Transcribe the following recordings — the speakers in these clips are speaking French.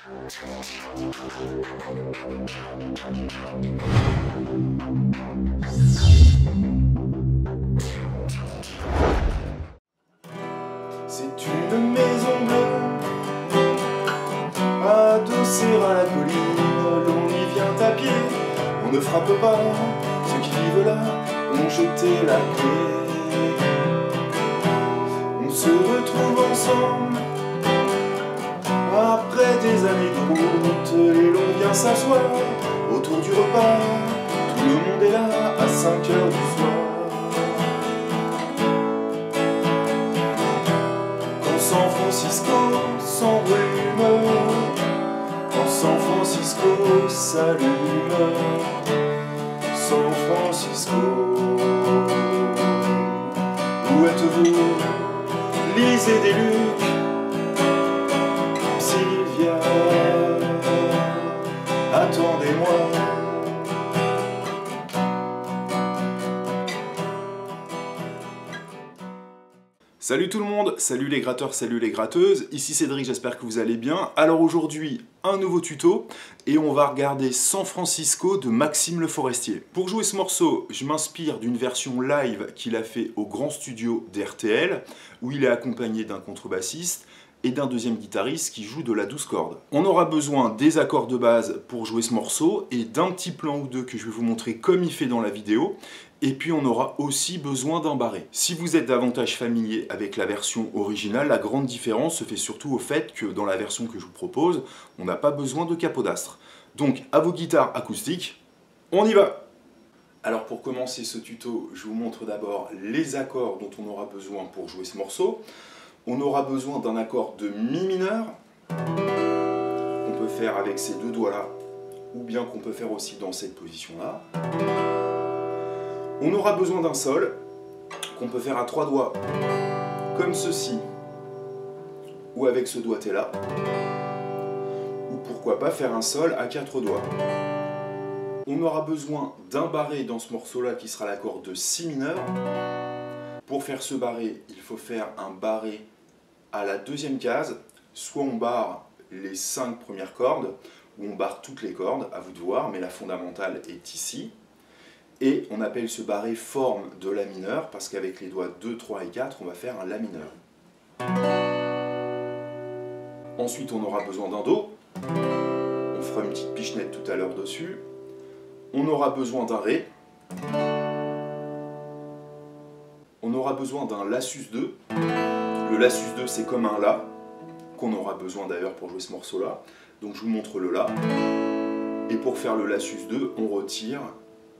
C'est une maison bleue, adossée à la colline, l'on y vient à pied, on ne frappe pas, ceux qui vivent là ont jeté la clé. On se retrouve ensemble, après des années de route, et l'on vient s'asseoir autour du repas, tout le monde est là à 5 heures du soir. San Francisco s'embrume, quand San Francisco s'allume, San Francisco, où êtes-vous? Lisez des Luc, Sylvia, attendez-moi. Salut tout le monde, salut les gratteurs, salut les gratteuses, ici Cédric, j'espère que vous allez bien. Alors aujourd'hui, un nouveau tuto, et on va regarder San Francisco de Maxime Le Forestier. Pour jouer ce morceau, je m'inspire d'une version live qu'il a fait au grand studio d'RTL, où il est accompagné d'un contrebassiste et d'un deuxième guitariste qui joue de la 12 cordes. On aura besoin des accords de base pour jouer ce morceau, et d'un petit plan ou deux que je vais vous montrer comme il fait dans la vidéo. Et puis on aura aussi besoin d'un barré. Si vous êtes davantage familier avec la version originale, la grande différence se fait surtout au fait que dans la version que je vous propose, on n'a pas besoin de capodastre. Donc à vos guitares acoustiques, on y va! Alors pour commencer ce tuto, je vous montre d'abord les accords dont on aura besoin pour jouer ce morceau. On aura besoin d'un accord de mi mineur, qu'on peut faire avec ces deux doigts là, ou bien qu'on peut faire aussi dans cette position là. On aura besoin d'un sol, qu'on peut faire à 3 doigts, comme ceci, ou avec ce doigté là, ou pourquoi pas faire un sol à 4 doigts. On aura besoin d'un barré dans ce morceau-là qui sera l'accord de si mineur. Pour faire ce barré, il faut faire un barré à la deuxième case, soit on barre les 5 premières cordes, ou on barre toutes les cordes, à vous de voir, mais la fondamentale est ici. Et on appelle ce barré forme de la mineur, parce qu'avec les doigts 2, 3 et 4, on va faire un la mineur. Ensuite, on aura besoin d'un do. On fera une petite pichenette tout à l'heure dessus. On aura besoin d'un ré. On aura besoin d'un la sus2. Le la sus2, c'est comme un la, qu'on aura besoin d'ailleurs pour jouer ce morceau-là. Donc je vous montre le la. Et pour faire le la sus2, on retire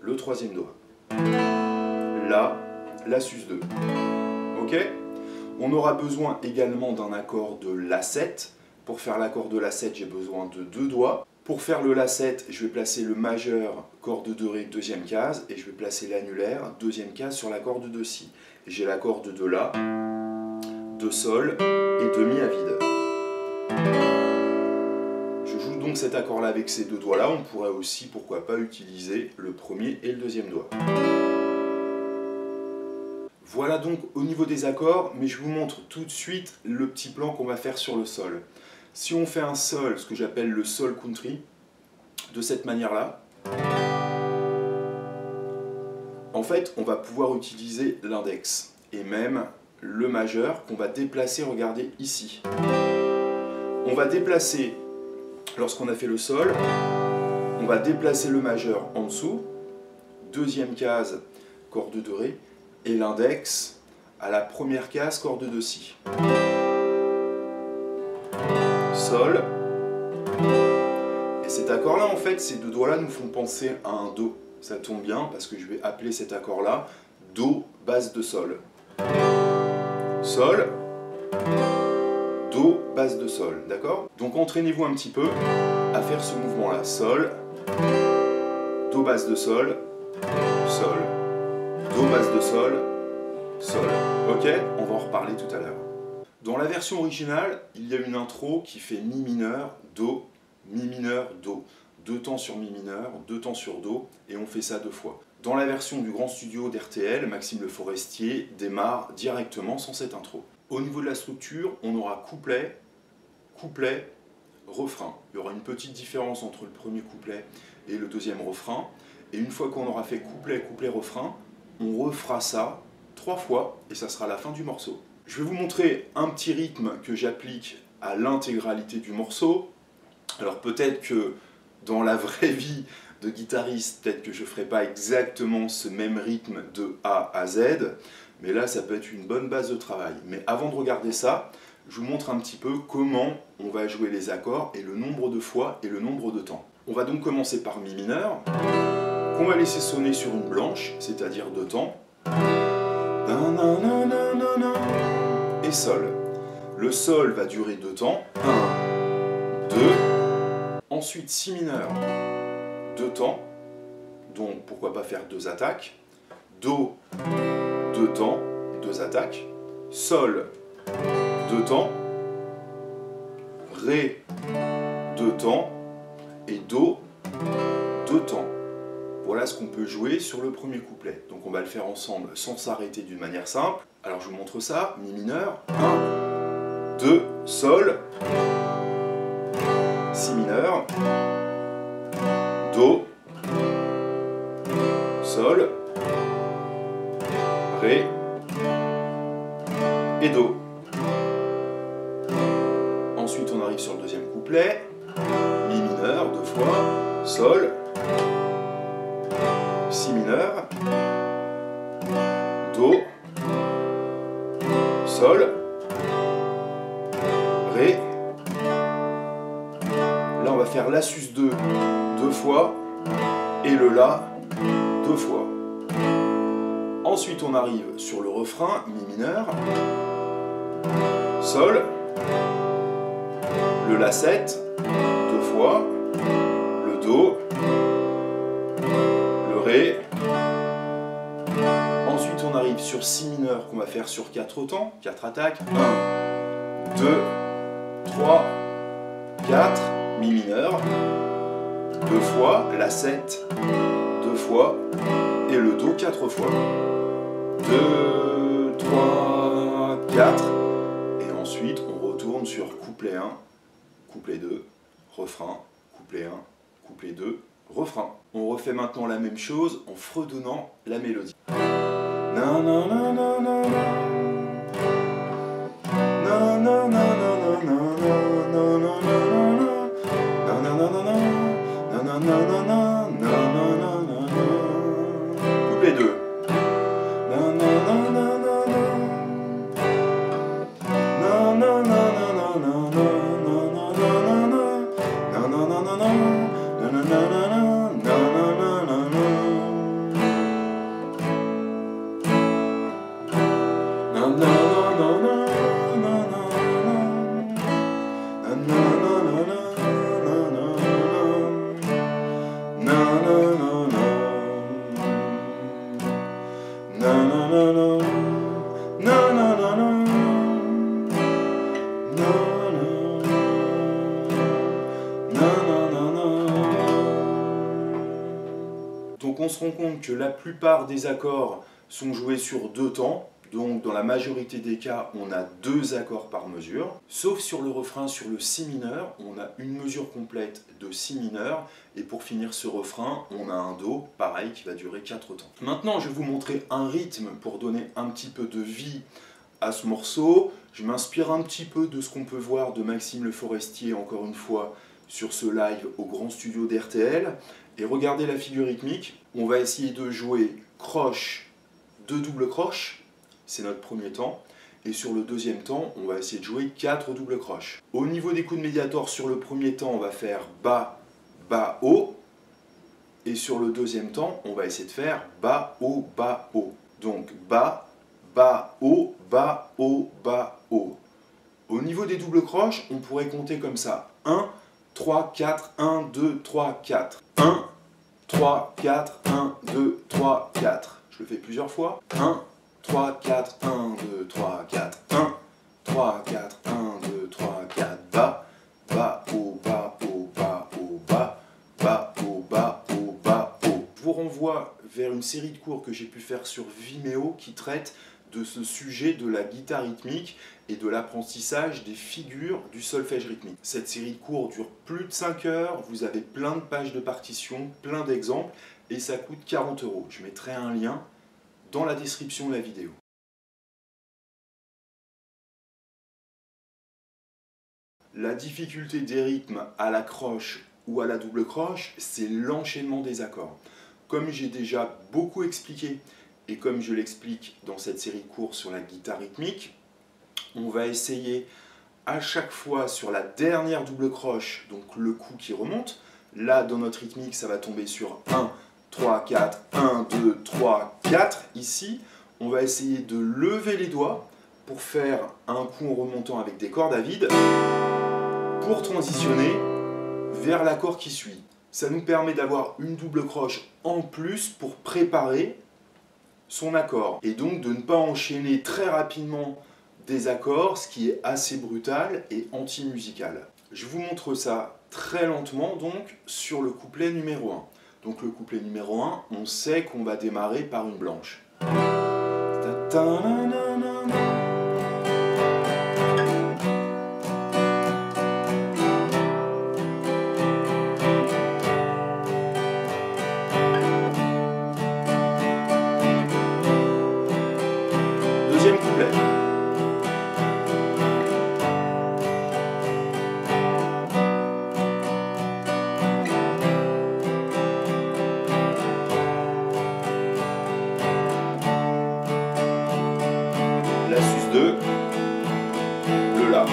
le troisième doigt. La sus2. Ok? On aura besoin également d'un accord de la7. Pour faire l'accord de la7, j'ai besoin de 2 doigts. Pour faire le la7, je vais placer le majeur, corde de ré, deuxième case, et je vais placer l'annulaire, deuxième case sur l'accord de si. J'ai l'accord de la, de sol et de mi à vide. Donc cet accord-là avec ces 2 doigts-là, on pourrait aussi, pourquoi pas, utiliser le premier et le deuxième doigt. Voilà donc au niveau des accords, mais je vous montre tout de suite le petit plan qu'on va faire sur le sol. Si on fait un sol, ce que j'appelle le sol country, de cette manière-là, en fait, on va pouvoir utiliser l'index, et même le majeur qu'on va déplacer, regardez ici. On va déplacer. Lorsqu'on a fait le sol, on va déplacer le majeur en dessous, deuxième case, corde de ré, et l'index à la première case, corde de si. Sol. Et cet accord-là, en fait, ces 2 doigts-là nous font penser à un do. Ça tombe bien parce que je vais appeler cet accord-là do, basse de sol. Sol. Do, basse de sol, d'accord? Donc entraînez-vous un petit peu à faire ce mouvement-là. Sol, Do, basse de sol, sol, Do, basse de sol, sol. Ok? On va en reparler tout à l'heure. Dans la version originale, il y a une intro qui fait Mi mineur, Do, Mi mineur, Do. 2 temps sur Mi mineur, 2 temps sur Do, et on fait ça 2 fois. Dans la version du grand studio d'RTL, Maxime Le Forestier démarre directement sans cette intro. Au niveau de la structure, on aura couplet, couplet, refrain. Il y aura une petite différence entre le premier couplet et le deuxième refrain. Et une fois qu'on aura fait couplet, couplet, refrain, on refera ça 3 fois et ça sera la fin du morceau. Je vais vous montrer un petit rythme que j'applique à l'intégralité du morceau. Alors peut-être que dans la vraie vie de guitariste, peut-être que je ne ferai pas exactement ce même rythme de A à Z, mais là ça peut être une bonne base de travail. Mais avant de regarder ça, je vous montre un petit peu comment on va jouer les accords et le nombre de fois et le nombre de temps. On va donc commencer par Mi mineur, qu'on va laisser sonner sur une blanche, c'est-à-dire 2 temps, et Sol. Le Sol va durer 2 temps, 1, 2, ensuite Si mineur, 2 temps, donc pourquoi pas faire 2 attaques, Do, 2 temps, 2 attaques, Sol, 2 temps, Ré, 2 temps, et Do, 2 temps. Voilà ce qu'on peut jouer sur le premier couplet. Donc on va le faire ensemble sans s'arrêter d'une manière simple. Alors je vous montre ça, Mi mineur, 1, 2, Sol, Si mineur, Do, Sol, Ré et Do. Ensuite on arrive sur le deuxième couplet, Mi mineur 2 fois, Sol, Si mineur, Do, Sol, Ré. Là on va faire La sus 2 2 fois et le La 2 fois. Ensuite on arrive sur le refrain, Mi mineur, Sol, le La 7 2 fois, le Do, le Ré. Ensuite on arrive sur Si mineur qu'on va faire sur 4 temps, 4 attaques, 1, 2, 3, 4, Mi mineur, 2 fois, La 7 2 fois, et le Do 4 fois. 2, 3, 4, et ensuite on retourne sur couplet 1, couplet 2, refrain, couplet 1, couplet 2, refrain. On refait maintenant la même chose en fredonnant la mélodie. Couplet 2. Donc on se rend compte que la plupart des accords sont joués sur 2 temps, donc dans la majorité des cas on a 2 accords par mesure, sauf sur le refrain, sur le Si mineur, on a une mesure complète de Si mineur, et pour finir ce refrain, on a un Do, pareil, qui va durer 4 temps. Maintenant je vais vous montrer un rythme pour donner un petit peu de vie à ce morceau. Je m'inspire un petit peu de ce qu'on peut voir de Maxime Le Forestier, encore une fois, sur ce live au grand studio d'RTL. Et regardez la figure rythmique, on va essayer de jouer croche, 2 doubles croches, c'est notre premier temps, et sur le deuxième temps, on va essayer de jouer 4 doubles croches. Au niveau des coups de médiator, sur le premier temps, on va faire bas, bas, haut, et sur le deuxième temps, on va essayer de faire bas, haut, bas, haut. Donc bas, bas, haut, bas, haut, bas, haut. Au niveau des doubles croches, on pourrait compter comme ça, 1, 3, 4, 1, 2, 3, 4. 1, 3, 4, 1, 2, 3, 4. Je le fais plusieurs fois. 1, 3, 4, 1, 2, 3, 4. 1, 3, 4, 1, 2, 3, 4. Bas, bas, haut, bas, haut, bas, haut, bas, bas, haut, bas, haut, bas, haut. Je vous renvoie vers une série de cours que j'ai pu faire sur Vimeo qui traite de ce sujet de la guitare rythmique et de l'apprentissage des figures du solfège rythmique. Cette série de cours dure plus de 5 heures, vous avez plein de pages de partitions, plein d'exemples, et ça coûte 40 €. Je mettrai un lien dans la description de la vidéo. La difficulté des rythmes à la croche ou à la double croche, c'est l'enchaînement des accords. Comme j'ai déjà beaucoup expliqué, et comme je l'explique dans cette série de cours sur la guitare rythmique, on va essayer à chaque fois sur la dernière double croche, donc le coup qui remonte. Là, dans notre rythmique, ça va tomber sur 1, 3, 4, 1, 2, 3, 4. Ici, on va essayer de lever les doigts pour faire un coup en remontant avec des cordes à vide pour transitionner vers l'accord qui suit. Ça nous permet d'avoir une double croche en plus pour préparer son accord et donc de ne pas enchaîner très rapidement des accords, ce qui est assez brutal et anti-musical. Je vous montre ça très lentement donc sur le couplet numéro 1. Donc le couplet numéro 1, on sait qu'on va démarrer par une blanche. Deuxième couplet. La sus 2, le La.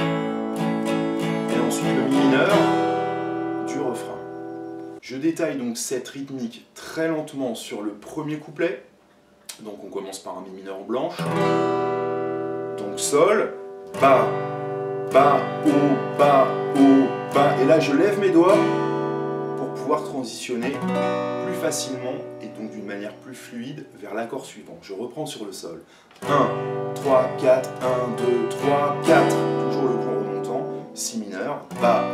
Et ensuite le Mi mineur du refrain. Je détaille donc cette rythmique très lentement sur le premier couplet. Donc on commence par un Mi mineur en blanche. Donc Sol, Ba, Ba, O, Ba, O, Ba. Et là je lève mes doigts pour pouvoir transitionner plus facilement et donc d'une manière plus fluide vers l'accord suivant. Je reprends sur le Sol. 1, 3, 4, 1, 2, 3, 4. Toujours le point remontant. Si mineur, Ba,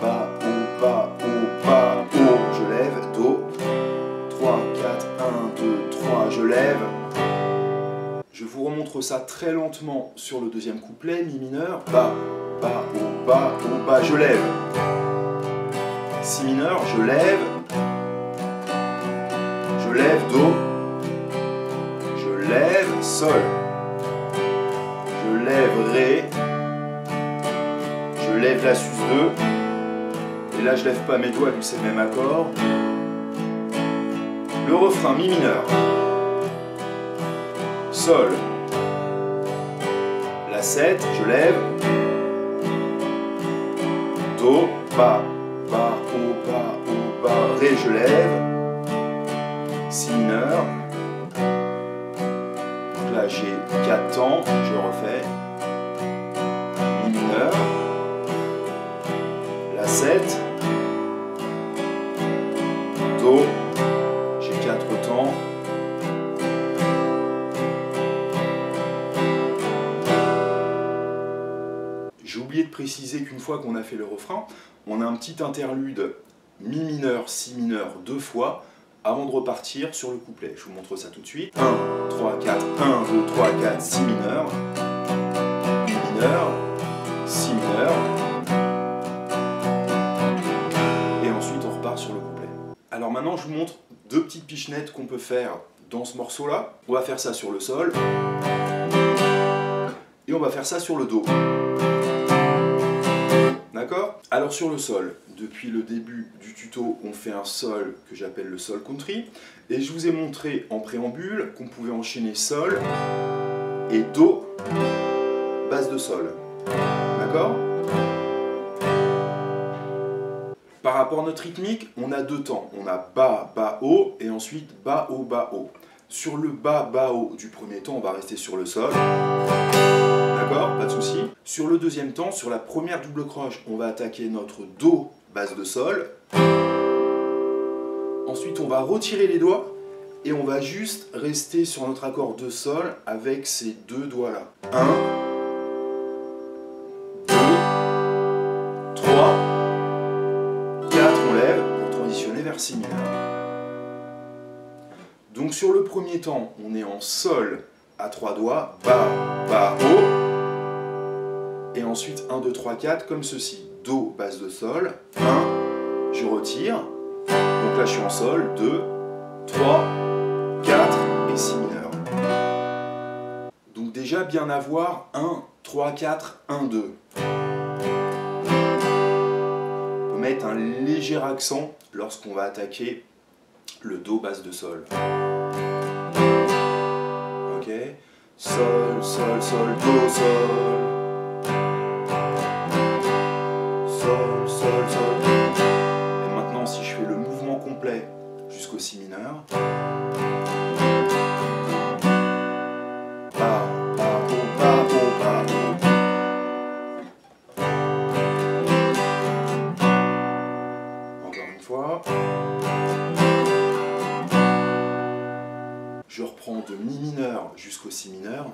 Ba, O, Ba, O, Ba, O. Je lève, Do. 3, 4, 1, 2, 3, je lève. Je vous remontre ça très lentement sur le deuxième couplet, Mi mineur, Ba, Ba, O, Ba, O, Ba, je lève. Si mineur, je lève, Do, je lève, Sol, je lève, Ré, je lève la sus 2, et là je lève pas mes doigts vu que c'est le même accord. Le refrain, Mi mineur, Sol, la 7, je lève, Do, Ba, Ba, O, Ba, O, Ba, Ré, je lève, Si mineur, donc là j'ai 4 temps, je refais, Mi mineur, la 7, Do, j'ai 4 temps, j'ai oublié de préciser qu'une fois qu'on a fait le refrain, on a un petit interlude Mi mineur, Si mineur 2 fois avant de repartir sur le couplet. Je vous montre ça tout de suite. 1, 3, 4, 1, 2, 3, 4, Si mineur, Mi mineur, Si mineur, et ensuite on repart sur le couplet. Alors maintenant je vous montre deux petites pichenettes qu'on peut faire dans ce morceau-là. On va faire ça sur le Sol, et on va faire ça sur le Do. D'accord? Alors sur le Sol, depuis le début du tuto, on fait un Sol que j'appelle le Sol Country. Et je vous ai montré en préambule qu'on pouvait enchaîner Sol et Do, basse de Sol. D'accord? Par rapport à notre rythmique, on a deux temps. On a Ba, Ba, O et ensuite Ba, O, Ba, O. Sur le Ba, Ba, O du premier temps, on va rester sur le Sol. D'accord, pas de souci. Sur le deuxième temps, sur la première double croche, on va attaquer notre Do, basse de Sol. Ensuite, on va retirer les doigts et on va juste rester sur notre accord de Sol avec ces deux doigts-là. 1, 2, 3, 4, on lève pour transitionner vers Si mineur. Donc sur le premier temps, on est en Sol à 3 doigts, Ba, Ba, O. Et ensuite 1, 2, 3, 4 comme ceci. Do, basse de Sol, 1, je retire. Donc là je suis en Sol, 2, 3, 4 et Si mineur. Donc déjà bien avoir 1, 3, 4, 1, 2. On peut mettre un léger accent lorsqu'on va attaquer le Do, basse de Sol. Ok, Sol, Sol, Sol, Do, Sol. Sol, Sol, Sol. Et maintenant si je fais le mouvement complet jusqu'au Si mineur. Ba, Ba, O, Ba, O, Ba, O. Encore une fois. Je reprends de Mi mineur jusqu'au Si mineur.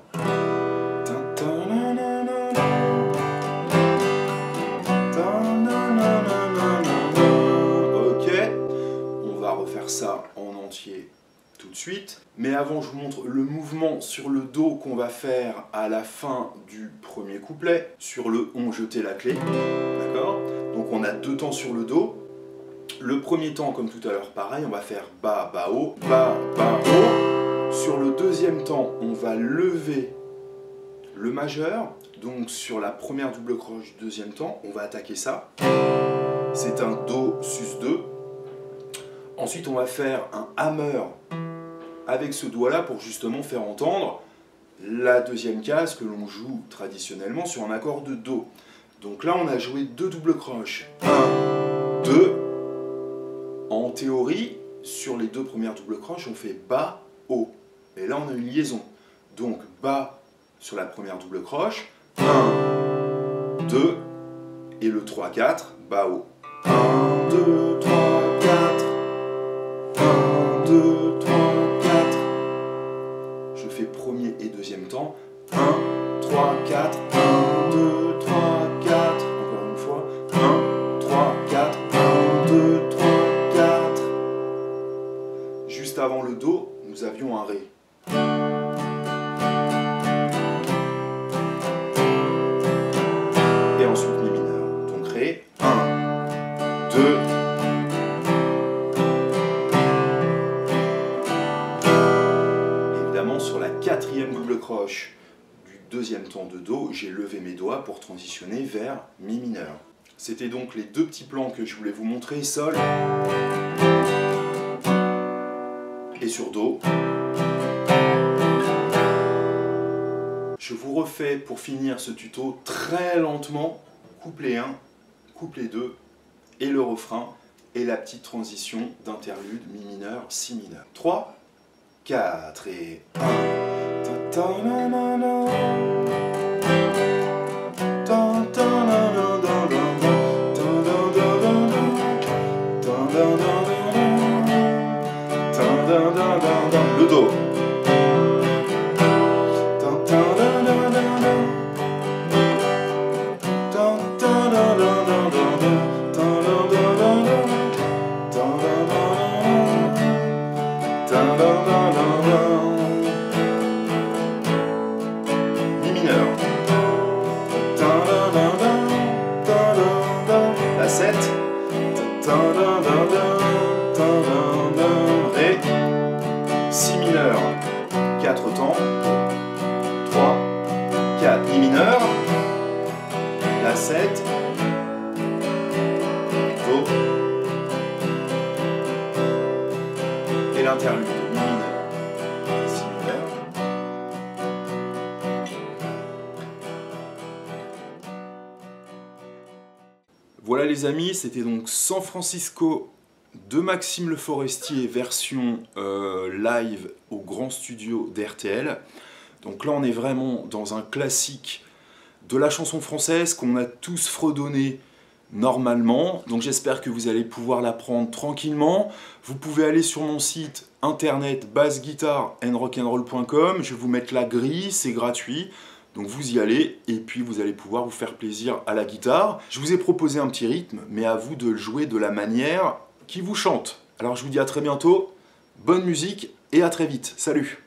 Ok, on va refaire ça en entier tout de suite. Mais avant, je vous montre le mouvement sur le Do qu'on va faire à la fin du premier couplet. Sur le On jetait la clé. D'accord? Donc on a 2 temps sur le Do. Le premier temps, comme tout à l'heure, pareil, on va faire Ba, Ba, O, Ba, Ba, O. Sur le deuxième temps, on va lever le majeur. Donc sur la première double croche du deuxième temps, on va attaquer ça. C'est un Do sus2. Ensuite, on va faire un hammer avec ce doigt-là pour justement faire entendre la deuxième case que l'on joue traditionnellement sur un accord de Do. Donc là, on a joué 2 doubles croches. 1, 2. En théorie, sur les 2 premières doubles croches, on fait Ba, O. Et là, on a une liaison. Donc, Ba sur la première double croche. 1, 2. Et le 3, 4, Ba, O. 1, 2, 3, 4. 1, 2, 3, 4. Je fais premier et deuxième temps. 1, 3, 4. 1, 2, 3, 4. Encore une fois. 1, 3, 4. 1, 2, 3, 4. Juste avant le Do, nous avions un Ré. Et ensuite Mi mineur. Donc Ré. 1, 2. Évidemment, sur la 4e double croche du deuxième temps de Do, j'ai levé mes doigts pour transitionner vers Mi mineur. C'était donc les 2 petits plans que je voulais vous montrer. Sol. Et sur Do. Je vous refais pour finir ce tuto très lentement, couplet 1, couplet 2 et le refrain et la petite transition d'interlude Mi mineur, Si mineur. 3, 4 et 1. Le Do. Mi mineur. La 7. Ré. Si mineur. 4 temps. 3, 4. Mi mineur. La 7. Do. Et l'interlude. Mi mineur. Si mineur. Voilà les amis, c'était donc San Francisco de Maxime Le Forestier, version live au grand studio d'RTL. Donc là on est vraiment dans un classique de la chanson française qu'on a tous fredonné normalement. Donc j'espère que vous allez pouvoir l'apprendre tranquillement. Vous pouvez aller sur mon site internet bassguitarandrockandroll.com. Je vais vous mettre la grille, c'est gratuit. Donc vous y allez et puis vous allez pouvoir vous faire plaisir à la guitare. Je vous ai proposé un petit rythme, mais à vous de le jouer de la manière qui vous chante. Alors je vous dis à très bientôt, bonne musique et à très vite. Salut!